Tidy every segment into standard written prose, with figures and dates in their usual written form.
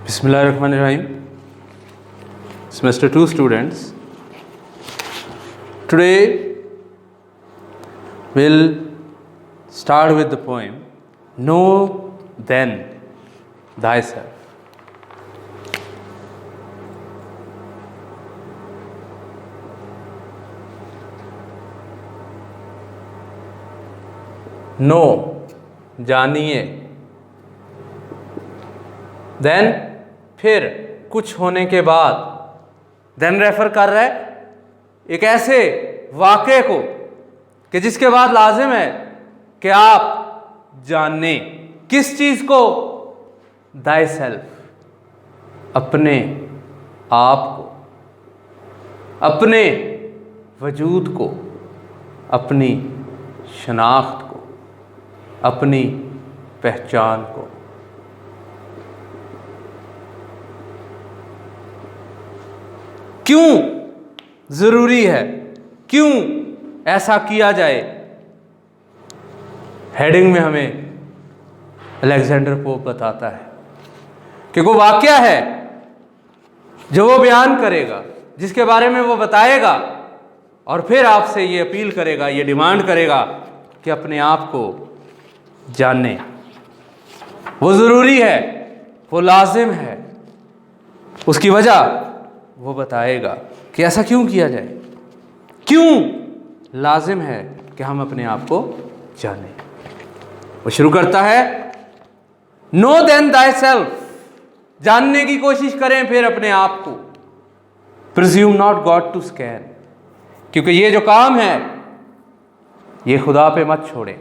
Bismillahirrahmanirrahim. Semester 2 students, today we'll start with the poem Know Then Thyself. Know जानिए, then फिर कुछ होने के बाद, देन रेफर कर रहा है एक ऐसे वाक़े को कि जिसके बाद लाजिम है कि आप जाने किस चीज़ को, दाई सेल्फ, अपने आप को, अपने वजूद को, अपनी शनाख्त को, अपनी पहचान को। क्यों ज़रूरी है, क्यों ऐसा किया जाए, हेडिंग में हमें अलेक्जेंडर पोप बताता है कि वो वाक़या है जो वो बयान करेगा, जिसके बारे में वो बताएगा और फिर आपसे ये अपील करेगा, ये डिमांड करेगा कि अपने आप को जाने। वो ज़रूरी है, वो लाजिम है। उसकी वजह वो बताएगा कि ऐसा क्यों किया जाए, क्यों लाजिम है कि हम अपने आप को जानें। वो शुरू करता है, नो देन दाई सेल्फ, जानने की कोशिश करें फिर अपने आप को। Presume not God to scan, क्योंकि ये जो काम है ये खुदा पे मत छोड़ें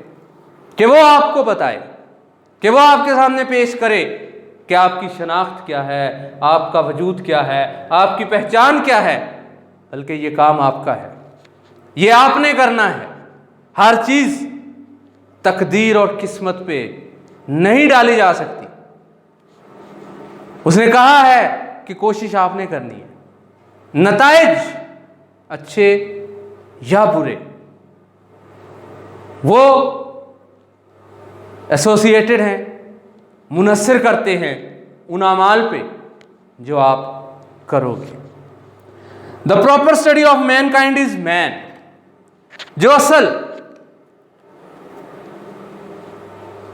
कि वो आपको बताए, कि वो आपके सामने पेश करे कि आपकी शनाख्त क्या है, आपका वजूद क्या है, आपकी पहचान क्या है। बल्कि ये काम आपका है, ये आपने करना है। हर चीज़ तकदीर और किस्मत पे नहीं डाली जा सकती। उसने कहा है कि कोशिश आपने करनी है, नताइज अच्छे या बुरे वो एसोसिएटेड हैं, मुनस्सिर करते हैं उन अमाल पे जो आप करोगे। The proper study of Mankind is man, जो असल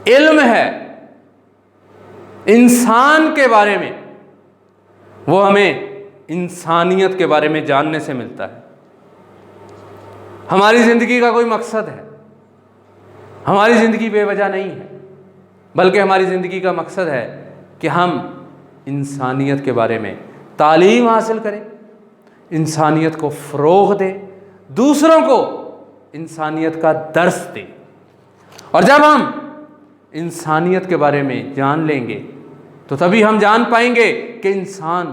इल्म है इंसान के बारे में, वो हमें इंसानियत के बारे में जानने से मिलता है। हमारी ज़िंदगी का कोई मकसद है, हमारी ज़िंदगी बेवजह नहीं है, बल्कि हमारी ज़िंदगी का मकसद है कि हम इंसानियत के बारे में तालीम हासिल करें, इंसानियत को फ़रोग़ दें, दूसरों को इंसानियत का दर्स दें। और जब हम इंसानियत के बारे में जान लेंगे तो तभी हम जान पाएंगे कि इंसान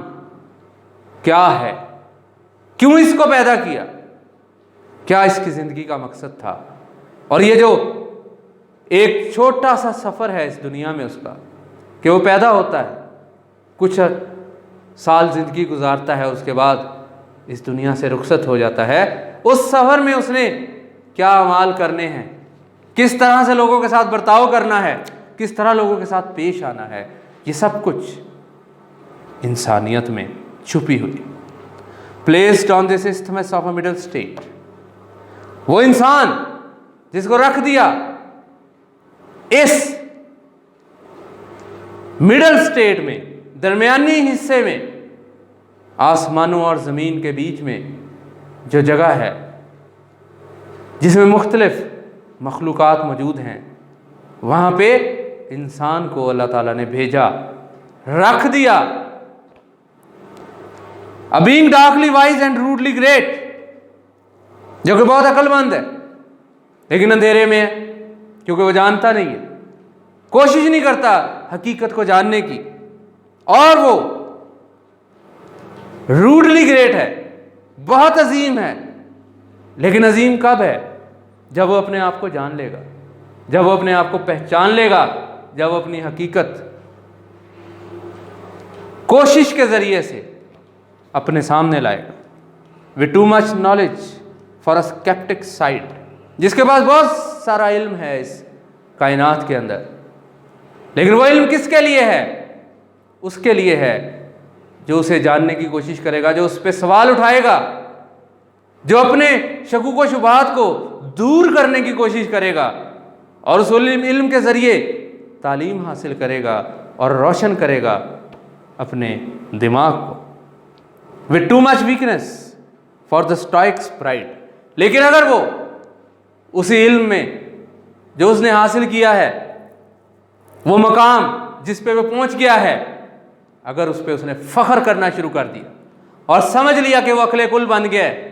क्या है, क्यों इसको पैदा किया, क्या इसकी ज़िंदगी का मकसद था। और ये जो एक छोटा सा सफ़र है इस दुनिया में उसका, कि वो पैदा होता है, कुछ साल ज़िंदगी गुजारता है, उसके बाद इस दुनिया से रुखसत हो जाता है। उस सफ़र में उसने क्या अमाल करने हैं, किस तरह से लोगों के साथ बर्ताव करना है, किस तरह लोगों के साथ पेश आना है, ये सब कुछ इंसानियत में छुपी हुई। Placed on this isthmus of a middle state, वो इंसान जिसको रख दिया इस मिडल स्टेट में, दरमियानी हिस्से में, आसमानों और ज़मीन के बीच में जो जगह है जिसमें मुख्तलिफ मखलूक़ात मौजूद हैं, वहाँ पे इंसान को अल्लाह ताला ने भेजा, रख दिया। A being darkly wise and rudely great, जो कि बहुत अक्लमंद है लेकिन अंधेरे में है, क्योंकि वो जानता नहीं है, कोशिश नहीं करता हकीकत को जानने की। और वो रूडली ग्रेट है, बहुत अजीम है। लेकिन अजीम कब है? जब वो अपने आप को जान लेगा, जब वो अपने आप को पहचान लेगा, जब वो अपनी हकीकत कोशिश के ज़रिए से अपने सामने लाएगा। With too much knowledge for a sceptic side, जिसके पास बहुत सारा इल्म है इस कायनात के अंदर, लेकिन वो इल्म किसके लिए है? उसके लिए है जो उसे जानने की कोशिश करेगा, जो उस पर सवाल उठाएगा, जो अपने शकूक व शुबहात को दूर करने की कोशिश करेगा और उस इल्म के ज़रिए तालीम हासिल करेगा और रोशन करेगा अपने दिमाग को। With too much weakness for the Stoics pride. लेकिन अगर वो उसी इल्म में जो उसने हासिल किया है, वो मकाम जिस पे वो पहुंच गया है, अगर उस पर उसने फख्र करना शुरू कर दिया और समझ लिया कि वो अक्ले कुल बन गया है,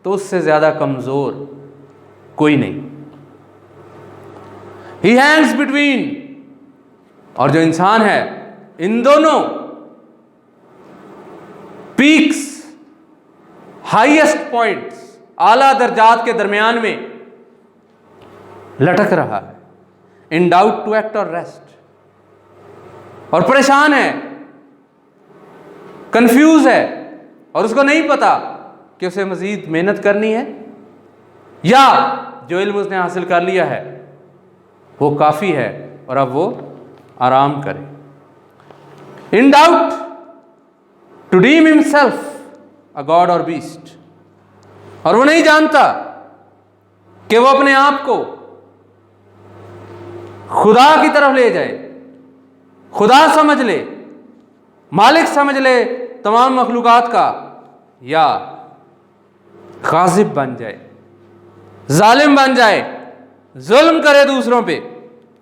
तो उससे ज़्यादा कमज़ोर कोई नहीं। ही हैंग्स बिटवीन। और जो इंसान है इन दोनों पीक्स, हाईएस्ट पॉइंट्स, आला दर्जात के दरमियान में लटक रहा है, इन डाउट टू एक्ट और रेस्ट, और परेशान है, कंफ्यूज है, और उसको नहीं पता कि उसे मजीद मेहनत करनी है या जो इल्म उसने हासिल कर लिया है वो काफ़ी है और अब वो आराम करे। In doubt to deem himself a god or beast. और वो नहीं जानता कि वो अपने आप को खुदा की तरफ ले जाए, खुदा समझ ले, मालिक समझ ले तमाम मखलूकात का, या गाजिब बन जाए, जालिम बन जाए, जुल्म करे दूसरों पे,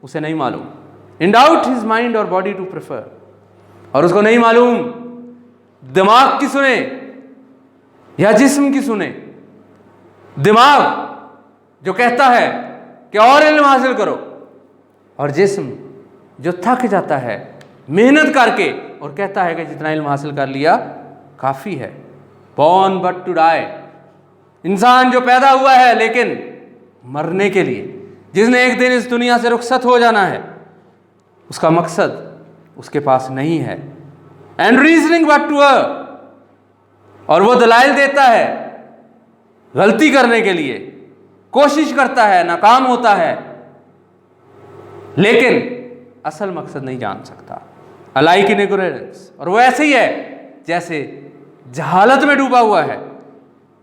उसे नहीं मालूम। इन डाउट हिज माइंड और बॉडी टू प्रेफर। और उसको नहीं मालूम दिमाग की सुने या जिस्म की सुने। दिमाग जो कहता है कि और इल्म हासिल करो, और जिस्म जो थक जाता है मेहनत करके और कहता है कि जितना इल्म हासिल कर लिया काफ़ी है। Born but to die. इंसान जो पैदा हुआ है लेकिन मरने के लिए, जिसने एक दिन इस दुनिया से रुखसत हो जाना है, उसका मकसद उसके पास नहीं है। And reasoning but to err. और वो दलाइल देता है गलती करने के लिए, कोशिश करता है, नाकाम होता है, लेकिन असल मकसद नहीं जान सकता। Alike in ignorance. और वो ऐसे ही है जैसे जहालत में डूबा हुआ है।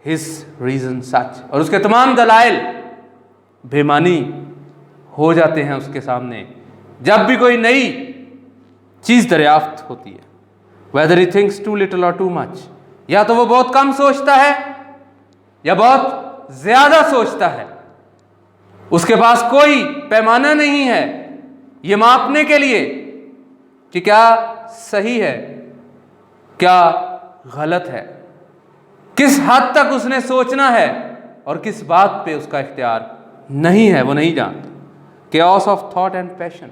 हिज रीजन सच। और उसके तमाम दलाइल बेमानी हो जाते हैं उसके सामने जब भी कोई नई चीज़ दरियाफ्त होती है। Whether he thinks too little or too much. या तो वो बहुत कम सोचता है या बहुत ज़्यादा सोचता है। उसके पास कोई पैमाना नहीं है ये मापने के लिए कि क्या सही है, क्या गलत है, किस हद तक उसने सोचना है और किस बात पे उसका इख्तियार नहीं है, वो नहीं जानता। Chaos of thought and passion.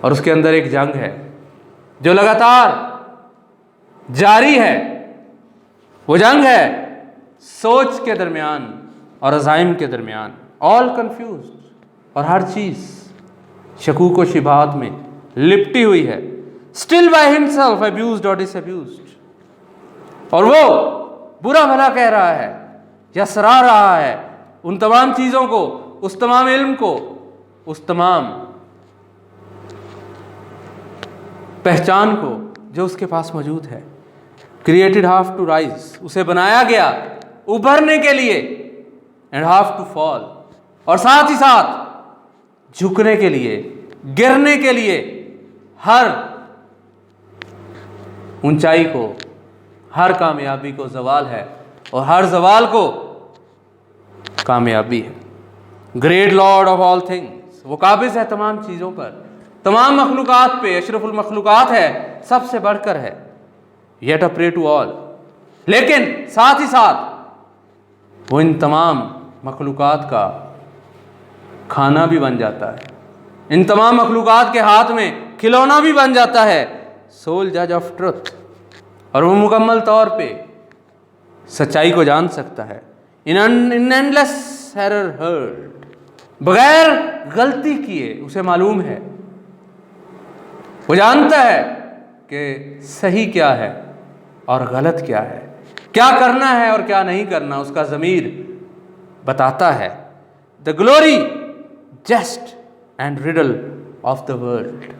और उसके अंदर एक जंग है जो लगातार जारी है। वो जंग है सोच के दरमियान और अज़ाइम के दरमियान। All confused. और हर चीज़ शकूक व शिबहात में लिपटी हुई है। स्टिल बाय हिमसेल्फ अब्यूज्ड और डिसअब्यूज्ड। और वो बुरा भला कह रहा है या सराह रहा है उन तमाम चीज़ों को, उस तमाम इल्म को, उस तमाम पहचान को जो उसके पास मौजूद है। Created half to rise. उसे बनाया गया उभरने के लिए, एंड हाफ टू फॉल। और साथ ही साथ झुकने के लिए, गिरने के लिए। हर ऊंचाई को, हर कामयाबी को जवाल है और हर जवाल को कामयाबी है। Great Lord of all things. वो काबिज है तमाम चीज़ों पर, तमाम मखलूकात पे, अशरफुल मखलूकात है, सबसे बढ़कर है। Yet a prey to all. लेकिन साथ ही साथ वो इन तमाम मखलूकात का खाना भी बन जाता है, इन तमाम मखलूकात के हाथ में खिलौना भी बन जाता है। सोल जज ऑफ ट्रुथ। और वो मुकम्मल तौर पे सच्चाई को जान सकता है। इन एंडलेस एरर हर्ड। बगैर गलती किए उसे मालूम है, वो जानता है कि सही क्या है और गलत क्या है, क्या करना है और क्या नहीं करना, उसका ज़मीर बताता है। The glory jest and riddle of the world.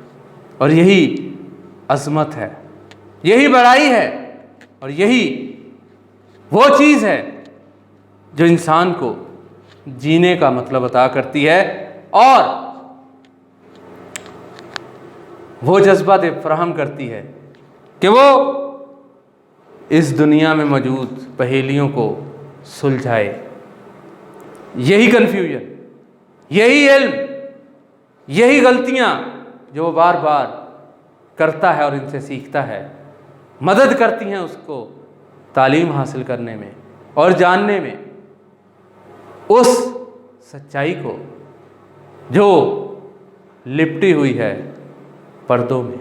और यही अजमत है, यही बड़ाई है और यही वो चीज़ है जो इंसान को जीने का मतलब अता करती है और वो जज्बा फराहम करती है कि वो इस दुनिया में मौजूद पहेलियों को सुलझाए। यही कन्फ्यूजन, यही इल्म, यही गलतियां जो वो बार बार करता है और इनसे सीखता है, मदद करती हैं उसको तालीम हासिल करने में और जानने में उस सच्चाई को जो लिपटी हुई है पर्दों में।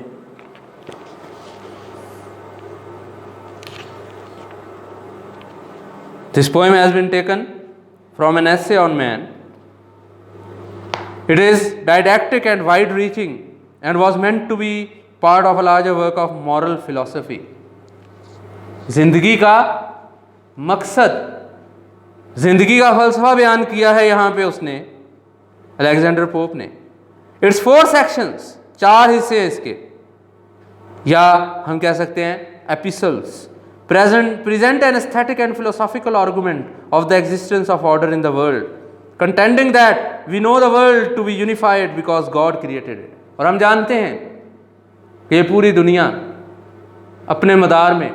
This poem has been taken from an essay on man. It is didactic and wide-reaching and was meant to be part of a larger work of moral philosophy. जिंदगी का मकसद, जिंदगी का फलसफा बयान किया है यहाँ पे उसने, अलेक्जेंडर पोप ने। इट्स 4 sections, 4 हिस्से हैं इसके, या हम कह सकते हैं episodes. present an aesthetic and philosophical argument of the existence of order in the world, contending that we know the world to be unified because God created it. और हम जानते हैं कि ये पूरी दुनिया अपने मदार में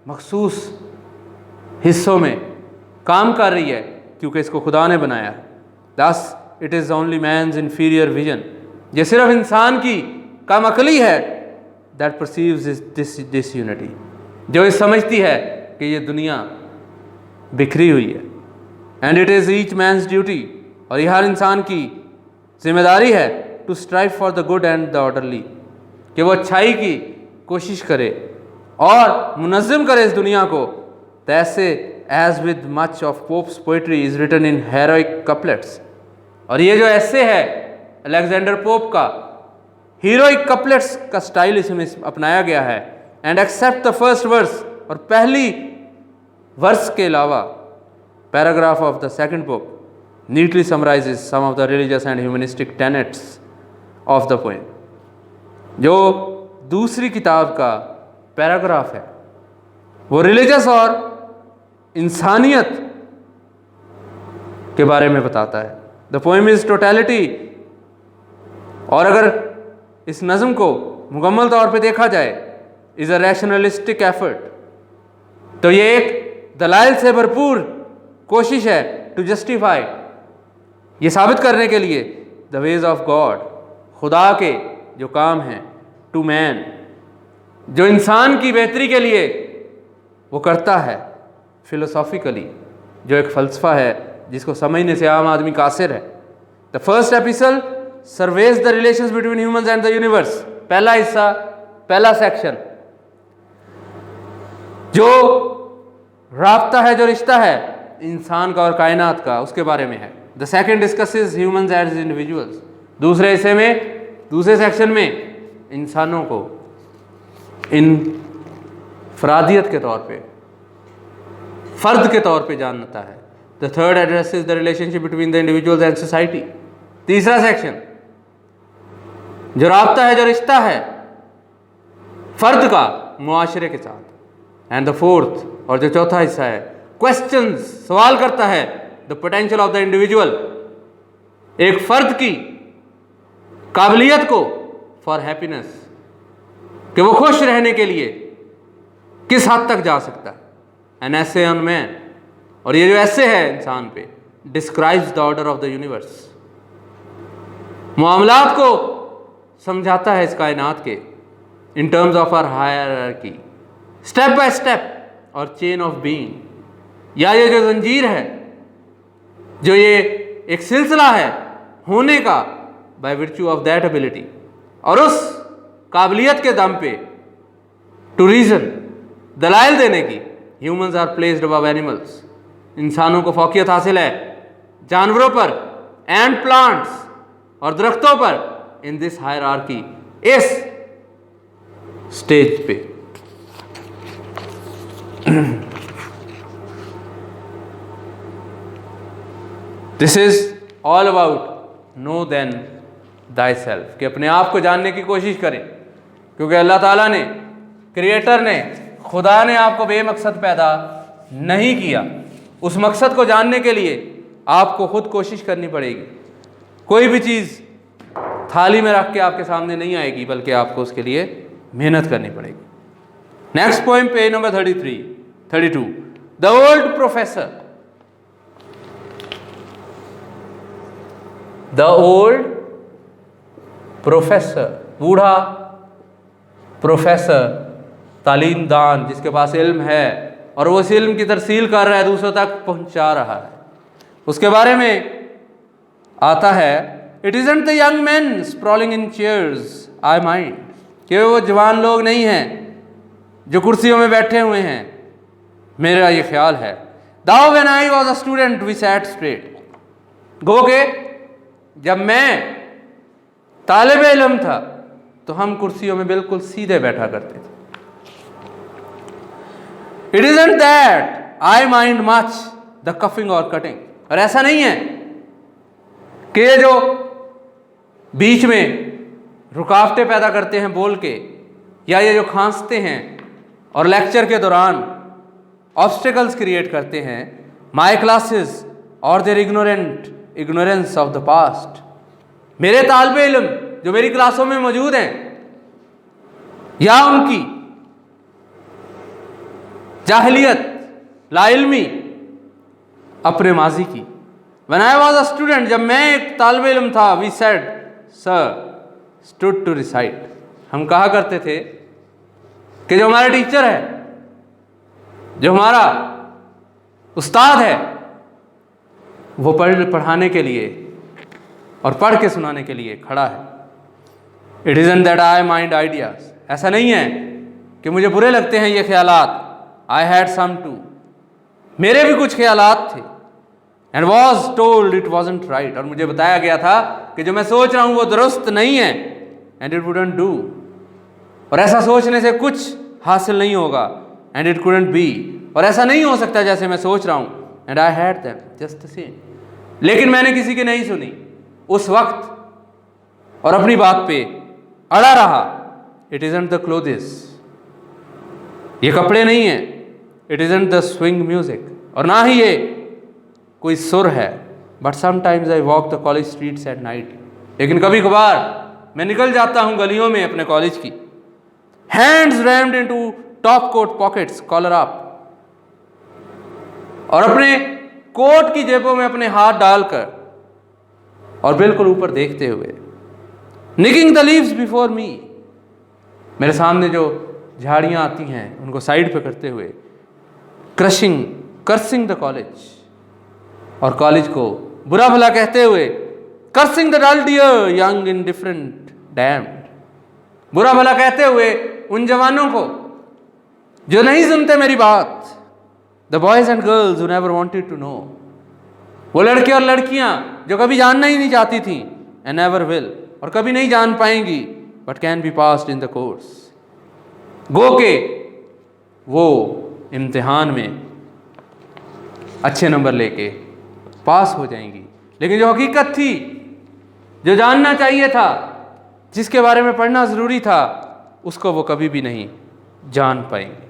मखसूस हिस्सों में काम कर रही है क्योंकि इसको खुदा ने बनाया है। Thus it is only man's inferior vision, ये सिर्फ इंसान की कम अकली है, that perceives this unity, जो ये समझती है कि ये दुनिया बिखरी हुई है। And it is each man's duty, और ये हर इंसान की जिम्मेदारी है, to strive for the good and the orderly, कि वो अच्छाई की कोशिश करे और मुनज़्ज़म करे इस दुनिया को। तैसे as with much of Pope's poetry is written in heroic couplets, और ये जो ऐसे है अलेक्जेंडर पोप का, हीरोइक कपलेट्स का स्टाइल इसमें अपनाया गया है। And except the first verse, और पहली वर्स के अलावा paragraph of the second book neatly summarizes some of the religious and humanistic tenets of the poem. जो दूसरी किताब का पैराग्राफ है वो रिलीजियस और इंसानियत के बारे में बताता है। द पोएम इज टोटलिटी, और अगर इस नज़म को मुकम्मल तौर पे देखा जाए, इज़ अ रैशनलिस्टिक एफर्ट, तो ये एक दलाइल से भरपूर कोशिश है टू जस्टिफाई, ये साबित करने के लिए द वेज ऑफ गॉड, खुदा के जो काम हैं, टू मैन, जो इंसान की बेहतरी के लिए वो करता है, फिलोसॉफिकली, जो एक फ़लसफ़ा है जिसको समझने से आम आदमी कासिर है। The first episode surveys the relations between humans and the universe, पहला हिस्सा, पहला सेक्शन जो राब्ता है, जो रिश्ता है इंसान का और कायनात का, उसके बारे में है। The second discusses humans as individuals, दूसरे हिस्से में, दूसरे सेक्शन में इंसानों को इनफरादियत के तौर पे, फ़र्द के तौर पे जानता है। The third addresses the relationship between the individuals and society, तीसरा सेक्शन जो राब्ता है, जो रिश्ता है फ़र्द का मुआशरे के साथ। एंड द फोर्थ, और जो चौथा हिस्सा है, क्वेश्चंस, सवाल करता है, the potential of the individual, एक फ़र्द की काबिलियत को फॉर हैप्पीनेस, कि वो खुश रहने के लिए किस हद तक जा सकता है। एन एसे ऑन मैन, और ये जो ऐसे है इंसान पे, describes the order of the universe, मामलात को समझाता है इस कायनात के, in terms of our hierarchy, step by step और चेन ऑफ बीइंग, या ये जो जंजीर है, जो ये एक सिलसिला है होने का, by virtue of that ability, और उस काबिलियत के दम पे टू रीजन, दलाइल देने की, humans are placed above animals, इंसानों को फौकियत हासिल है जानवरों पर, एंड प्लांट्स, और दरख्तों पर, इन दिस हायरार्की, इस स्टेज पे। This is all about know then thy self, कि अपने आप को जानने की कोशिश करें, क्योंकि अल्लाह ताला ने, क्रिएटर ने, खुदा ने आपको बेमकसद पैदा नहीं किया। उस मकसद को जानने के लिए आपको खुद कोशिश करनी पड़ेगी। कोई भी चीज़ थाली में रख के आपके सामने नहीं आएगी, बल्कि आपको उसके लिए मेहनत करनी पड़ेगी। Next poem, page number 32। The old professor. The old professor, बूढ़ा प्रोफेसर, तालीम दान, जिसके पास इल्म है और वो इस इल्म की तरसील कर रहा है, दूसरों तक पहुंचा रहा है। उसके बारे में आता है, it isn't the young man sprawling in chairs I mind, कि वो जवान लोग नहीं हैं जो कुर्सियों में बैठे हुए हैं, मेरा ये ख्याल है। Though when I was a student we sat straight, गो के जब मैं तालिब इल्म था तो हम कुर्सियों में बिल्कुल सीधे बैठा करते थे। It isn't that I mind much the coughing और कटिंग, और ऐसा नहीं है कि ये जो बीच में रुकावटें पैदा करते हैं बोल के, या ये जो खांसते हैं और लेक्चर के दौरान ऑब्स्टिकल्स क्रिएट करते हैं, माई क्लासेस और their ignorance of the past, मेरे तालिबे इल्म जो मेरी क्लासों में मौजूद हैं, या उनकी जाहिलियत, लाइल्मी अपने माजी की। When I was a student, जब मैं एक तालिबे इल्म था, we said, sir, stood to recite, हम कहा करते थे कि जो हमारा टीचर है, जो हमारा उस्ताद है, वो पढ़ाने के लिए और पढ़ के सुनाने के लिए खड़ा है। It isn't that I mind ideas, ऐसा नहीं है कि मुझे बुरे लगते हैं ये ख्यालात। आई हैड सम टू, मेरे भी कुछ ख्यालात थे। And was told it wasn't right, और मुझे बताया गया था कि जो मैं सोच रहा हूँ वो दुरुस्त नहीं है। एंड इट वुडंट डू, और ऐसा सोचने से कुछ हासिल नहीं होगा। एंड इट कुडंट बी, और ऐसा नहीं हो सकता जैसे मैं सोच रहा हूँ। And I had them just the same, लेकिन मैंने किसी की नहीं सुनी उस वक्त और अपनी बात पे अड़ा रहा। इट इज़ंट द क्लोथिस, ये कपड़े नहीं है। It isn't the swing music, और ना ही ये कोई सुर है। But sometimes I walk the college streets at night, लेकिन कभी कभार मैं निकल जाता हूँ गलियों में अपने कॉलेज की। Hands rammed into top coat pockets, collar up, और अपने कोट की जेबों में अपने हाथ डालकर और बिल्कुल ऊपर देखते हुए। Nicking the leaves before me, मेरे सामने जो झाड़ियाँ आती हैं उनको साइड पे करते हुए। कर्सिंग द कॉलेज, और कॉलेज को बुरा भला कहते हुए। Cursing the dull dear young indifferent damned, बुरा भला कहते हुए उन जवानों को जो नहीं सुनते मेरी बात। The boys and girls who never wanted to know, वो लड़के और लड़कियां जो कभी जानना ही नहीं चाहती थी। एंड नेवर विल, और कभी नहीं जान पाएंगी। But can be passed in the course, गो के वो इम्तिहान में अच्छे नंबर लेके पास हो जाएंगी। लेकिन जो हकीकत थी, जो जानना चाहिए था, जिसके बारे में पढ़ना ज़रूरी था, उसको वो कभी भी नहीं जान पाएंगे।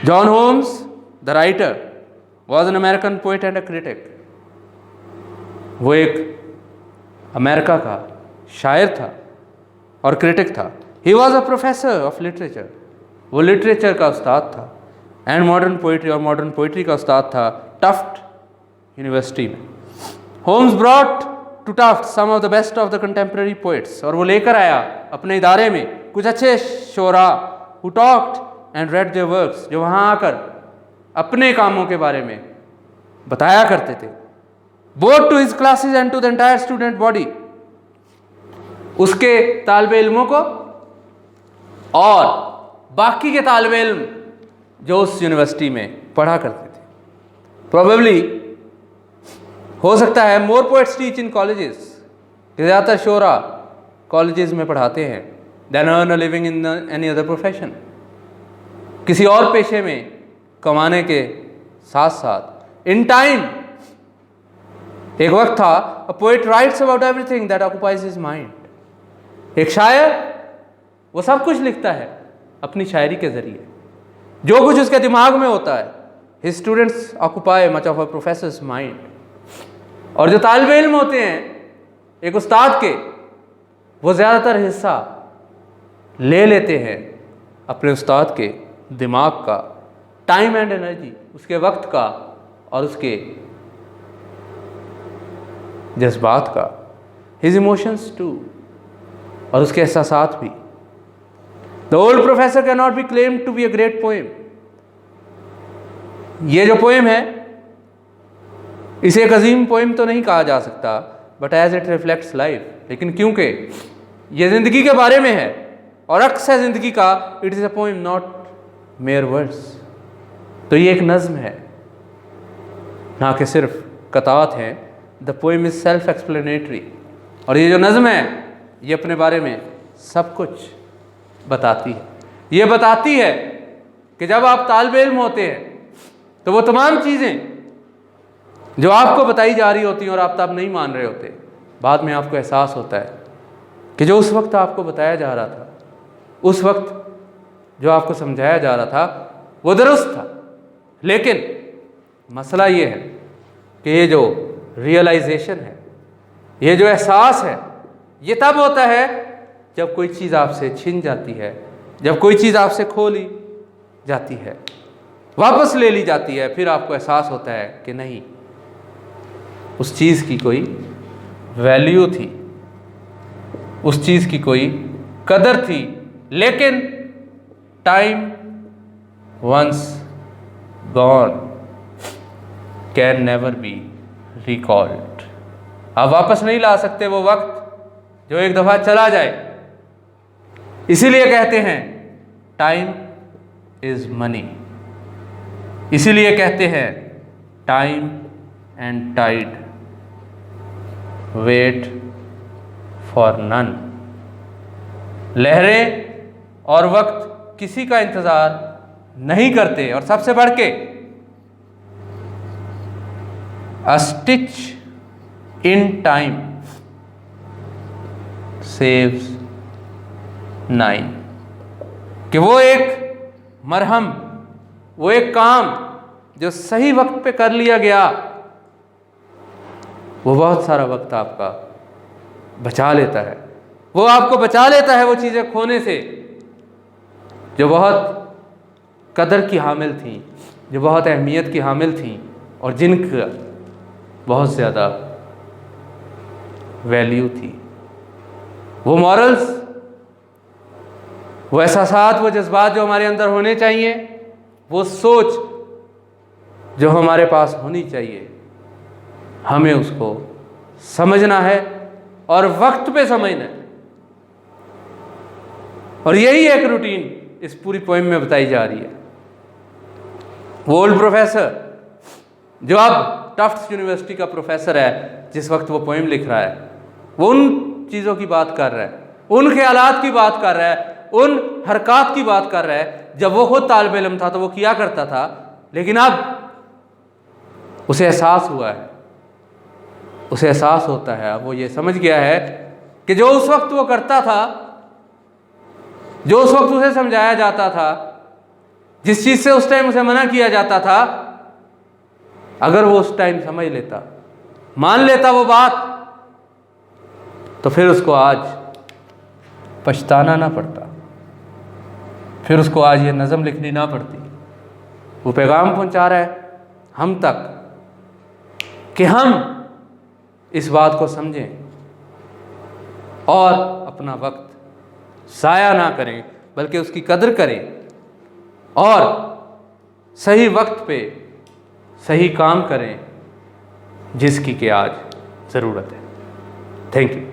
John Holmes the writer was an American poet and a critic, वो एक अमेरिका का शायर था और क्रिटिक था। He was a professor of literature, वो लिटरेचर का उस्ताद था। एंड मॉडर्न पोइट्री, और मॉडर्न पोइट्री का उस्ताद था टफ्ट यूनिवर्सिटी में। Holmes brought to Tuft some of the best of the contemporary poets, और वो लेकर आया अपने इदारे में कुछ अच्छे शोरा who talked and red there works, जो वहाँ आकर अपने कामों के बारे में बताया करते थे। Both to his classes and to the entire student body, उसके तालिबे इल्मों को और बाकी के तालिबे इल्म जो उस यूनिवर्सिटी में पढ़ा करते थे। प्रोबेबली हो सकता है more poets teach in colleges, ज़्यादातर शोरा कॉलेजेस में पढ़ाते हैं, then earn a living in any other profession, किसी और पेशे में कमाने के साथ साथ। इन टाइम, एक वक्त था, a poet writes about everything that occupies his mind, एक शायर वो सब कुछ लिखता है अपनी शायरी के ज़रिए, जो कुछ उसके दिमाग में होता है। His students occupy much of a professors mind. और जो तालिब इल्म होते हैं एक उस्ताद के, वो ज़्यादातर हिस्सा ले लेते हैं अपने उस्ताद के दिमाग का, टाइम एंड एनर्जी, उसके वक्त का और उसके जज्बात का, हिज इमोशंस टू, और उसके एहसासात भी। The old professor can not be claimed to be a great poem. ये जो पोएम है इसे एक अजीम पोएम तो नहीं कहा जा सकता, but as it reflects life. लेकिन क्योंकि ये ज़िंदगी के बारे में है और अक्स है ज़िंदगी का, it is a poem not mayor words. तो ये एक नज़्म है, ना कि सिर्फ कतात हैं। The poem is self explanatory. और ये जो नज़्म है ये अपने बारे में सब कुछ बताती है। ये बताती है कि जब आप तालिब इल्म होते हैं तो वो तमाम चीज़ें जो आपको बताई जा रही होती हैं और आप तब नहीं मान रहे होते, बाद में आपको एहसास होता है कि जो उस वक्त आपको बताया जा रहा था, उस वक्त जो आपको समझाया जा रहा था वो दुरुस्त था। लेकिन मसला ये है कि ये जो रियलाइजेशन है, ये जो एहसास है, ये तब होता है जब कोई चीज़ आपसे छिन जाती है, जब कोई चीज़ आपसे खो ली जाती है, वापस ले ली जाती है। फिर आपको एहसास होता है कि नहीं, उस चीज़ की कोई वैल्यू थी, उस चीज़ की कोई कदर थी। लेकिन time once gone can never be recalled. आप वापस नहीं ला सकते वो वक्त जो एक दफ़ा चला जाए। इसीलिए कहते हैं टाइम इज़ मनी। इसीलिए कहते हैं time and tide wait for none. लहरें और वक्त किसी का इंतज़ार नहीं करते। और सबसे बढ़ के अ स्टिच इन टाइम सेव्स 9। कि वो एक मरहम, वो एक काम जो सही वक्त पे कर लिया गया, वो बहुत सारा वक्त आपका बचा लेता है। वो आपको बचा लेता है वो चीज़ें खोने से जो बहुत कदर की हामिल थी, जो बहुत अहमियत की हामिल थी और जिनका बहुत ज़्यादा वैल्यू थी। वो मॉरल्स, वो एहसासात, वो जज्बात जो हमारे अंदर होने चाहिए, वो सोच जो हमारे पास होनी चाहिए, हमें उसको समझना है और वक्त पे समझना है। और यही एक रूटीन इस पूरी पोएम में बताई जा रही है। वो ओल्ड प्रोफेसर जो अब टफ्ट्स यूनिवर्सिटी का प्रोफेसर है, जिस वक्त वो पोएम लिख रहा है, वो उन चीज़ों की बात कर रहा है, उन ख्यालात की बात कर रहा है, उन हरकत की बात कर रहा है जब वो खुद तालिब इल्म था तो वो किया करता था। लेकिन अब उसे एहसास हुआ है, उसे एहसास होता है, अब वो ये समझ गया है कि जो उस वक्त वो करता था, जो उस वक्त उसे समझाया जाता था, जिस चीज़ से उस टाइम उसे मना किया जाता था, अगर वो उस टाइम समझ लेता, मान लेता वो बात, तो फिर उसको आज पछताना ना पड़ता, फिर उसको आज ये नज़म लिखनी ना पड़ती। वो पैगाम पहुंचा रहा है हम तक कि हम इस बात को समझें और अपना वक्त ज़ाया ना करें, बल्कि उसकी कदर करें और सही वक्त पे सही काम करें जिसकी कि आज ज़रूरत है। Thank you.